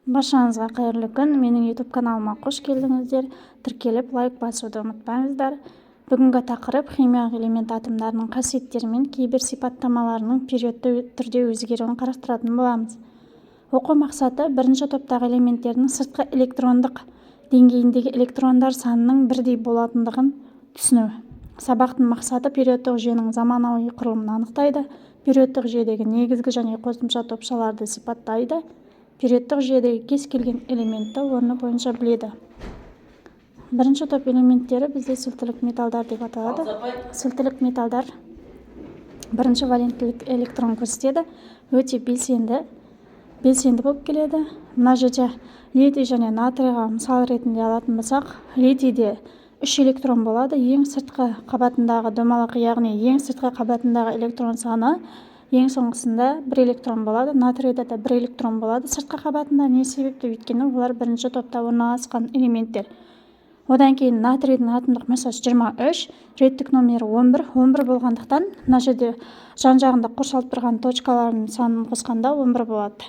Баршаңызға қайырлы күн. Менің YouTube каналыма қош келдіңіздер. Тіркеліп, лайк басуды ұмытпаңыздар. Бүгінгі тақырып химиялық элемент атомдарының қасиеттері мен кейбір сипаттамаларының периодты түрде өзгеруін қарастыратын боламыз. Оқу мақсаты бірінші топтағы элементтердің сыртқы электрондық деңгейіндегі электрондар санының бірдей болатындығын түсіну. Сабақтың мақсаты периодтық жүйенің заманауи құрылымын анықтайды, периодтық жүйедегі негізгі және қосымша топшаларды сипаттайды, периодтық жүйедегі кез келген элементті орны бойынша біледі. Бірінші топ элементтері бізде сілтілік металдар деп аталады. Сілтілік металдар бірінші валенттілік электрон көрсетеді, өте белсенді болып келеді. Мына жерде литий және натрийға мысал ретінде алатын болсақ, литийде 3 электрон болады. Ең сыртқы қабатындағы домалақ, яғни ең сыртқы қабатындағы электрон саны ең соңғысында 1 электрон болады. Натрийда да 1 электрон болады сыртқы қабатында. Не себепті? Өйткені олар бірінші топта орналасқан элементтер. Одан кейін натрийдің атомдық массасы 23, реттік номері 11 болғандықтан, мына жерде жан-жағында қоршалып тұрған точкалардың санын қосқанда 11 болады.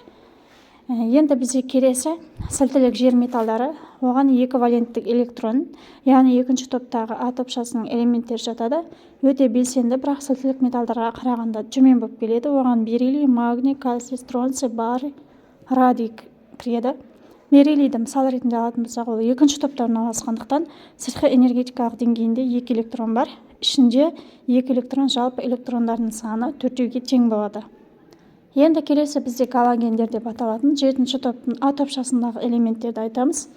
Енді бізде келесі сілтілік жер металдары. Оған 2 валенттік электрон, яғни екінші топтағы А топшасының элементтері жатады. Өте белсенді, бірақ сілтілік металдарға қарағанда төмен болып келеді. Оған бериллий, магний, кальций, стронций, барий, радий кіреді. Бериллийді мысал ретінде алатын болсақ, ол екінші топта орналасқандықтан сыртқы энергетикалық деңгейінде 2 электрон бар. Ішінде 2 электрон, жалпы электрондардың саны 4-ге тең болады. Енді келесі бізде галогендер деп аталатын 7-ші топтың А топшасындағы элементтерді айтамыз.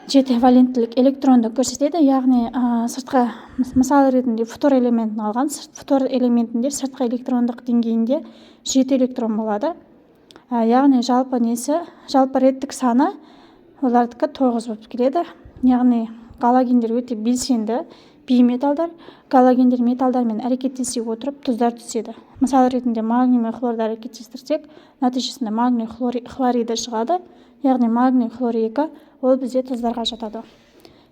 7 валенттілік электронды көрсетеді, яғни сыртқы мысал ретінде фтор элементін алған. Фтор элементінде сыртқы электрондық деңгейінде 7 электрон болады. Яғни жалпы реттік саны олардікі 9 болып келеді. Яғни галогендер өте белсенді бейметалдар. Галогендер металдармен әрекеттесе отырып тұздар түседі. Мысал ретінде магний мен хлорды әрекеттестірсек, нәтижесінде магний хлориді шығады. Яғни магний хлор 2 ол бізде тұздарға жатады.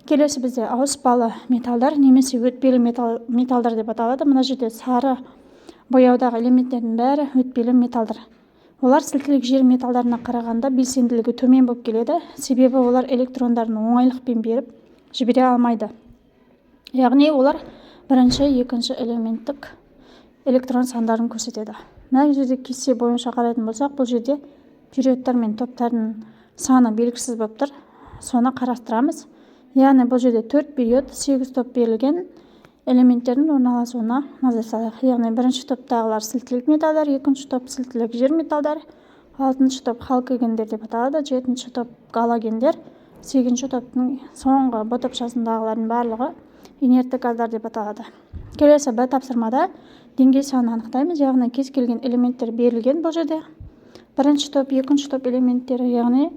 Келесі бізде ауыспалы металдар немесе өтпелі металдар деп аталады. Мына жерде сары бояудағы элементтердің бәрі өтпелі металдар. Олар сілтілік жер металдарына қарағанда белсенділігі төмен болып келеді. Себебі олар электрондарын оңайлықпен беріп жібере алмайды. Яғни олар бірінші, екінші элементтік электрон сандарын көрсетеді. Мына жерде кесте бойынша қарайтын болсақ, бұл жерде периодтар мен топтардың саны белгісіз болып тұр. Соны қарастырамыз. Яғни бұл жерде 4 период, 8 топ берілген элементтердің орналасуына назар салайық. Яғни бірінші топтағылар сілтілік металдар, екінші топ сілтілік жер металдар, 6-шы топ халкогендер деп аталады, 7-ші топ галогендер, 8-ші топтың соңғы Б топшасындағылардың барлығы инертті газдар деп аталады. Келесі Б тапсырмада деңгей санын анықтаймыз, яғни кез келген элементтер берілген бұл жерде. Бірінші топ, екінші топ элементтері, яғни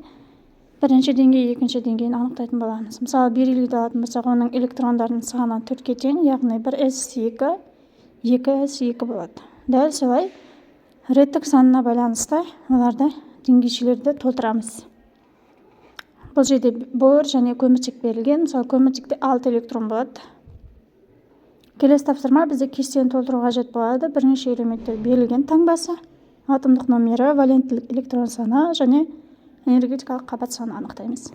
бірінші деңгей, екінші деңгейін анықтайтын боламыз. Мысалы, бериллийді алатын болсақ, оның электрондардың саны 4-ге тең, яғни 1s2, 2s2 болады. Дәл солай реттік санына байланысты оларды деңгейшелерді толтырамыз. Бұл жерде бор және көміртек берілген. Мысалы, көміртекте 6 электрон болады. Келесі тапсырма бізде кестені толтыру қажет болады. Бірнеше элементтер берілген таңбасы, атомдық номері, валенттілік электрон саны және энергетикалық қабат саны анықтаймыз.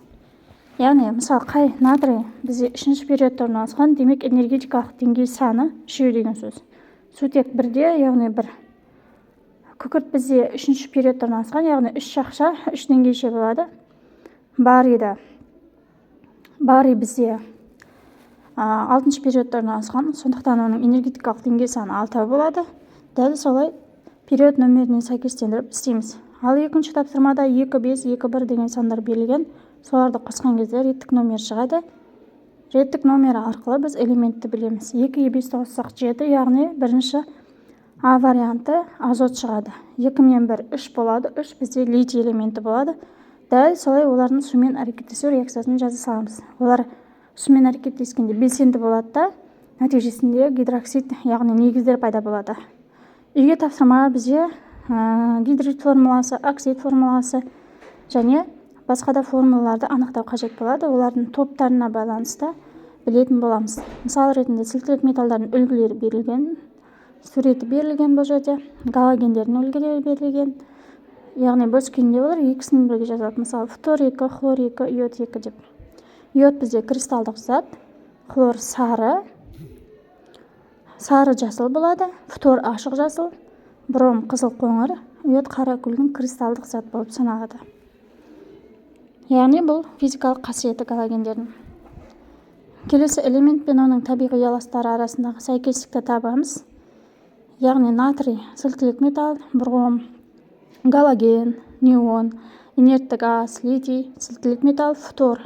Яғни, мысалы, қай натрий бізде 3-ші периодта орналасқан, демек энергетикалық деңгей саны 3 деген сөз. Сутек 1-де, яғни 1. Күкірт бізде 3-ші периодта орналасқан, яғни 3 шақша, 3 деңгейше болады. Барий бізде 6-ші периодта орналасқан, сондықтан оның энергетикалық деңгей саны 6 болады. Дәл солай период нөміріне сәйкестендіріп істейміз. Ал екінші тапсырмада 2, 5, 2, 1 деген сандар берілген. Соларды қосқан кезде реттік номер шығады. Реттік номері арқылы біз элементті білеміз. 2-ге 5 қоссақ 7, яғни бірінші А варианты азот шығады. 2 мен 1, 3 болады. 3 бізде литий элементі болады. Дәл солай олардың сумен әрекеттесу реакциясын жаза саламыз. Олар сумен әрекеттескенде белсенді болады да, нәтижесінде гидроксид, яғни негіздер пайда болады. Үйге тапсырма бізде гидрид формуласы, оксид формуласы және басқа да формулаларды анықтау қажет болады. Олардың топтарына байланысты білетін боламыз. Мысал ретінде сілтілік металдардың үлгілері берілген, суреті берілген бұл жерде, галогендердің үлгілері берілген, яғни бөліскенде олар екісін бірге жазады. Мысалы фтор 2, хлор 2, иод 2 деп. Иод бізде кристалдық зат, хлор сары жасыл болады, фтор ашық жасыл, бром қызыл қоңыр, иод қара күлгін кристалдық зат болып саналады. Яғни бұл физикалық қасиеті галогендердің. Келесі элемент пен оның табиғи ұяластары арасындағы сәйкестікті табамыз. Яғни натрий сілтілік металл, бром, галоген, неон, инертті газ, литий сілтілік металл, фтор,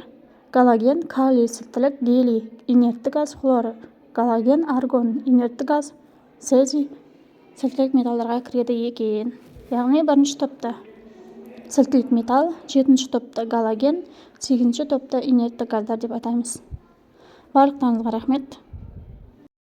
галоген, калий сілтілік, гелий, инертті газ, хлор, галоген, аргон, инертті газ, цезий сілтілік металдарға кіреді екен. Яғни бірінші топта сілтілік металл, жетінші топта галоген, сегізінші топта инертті газдар деп атаймыз. Барлықтарыңызға рахмет.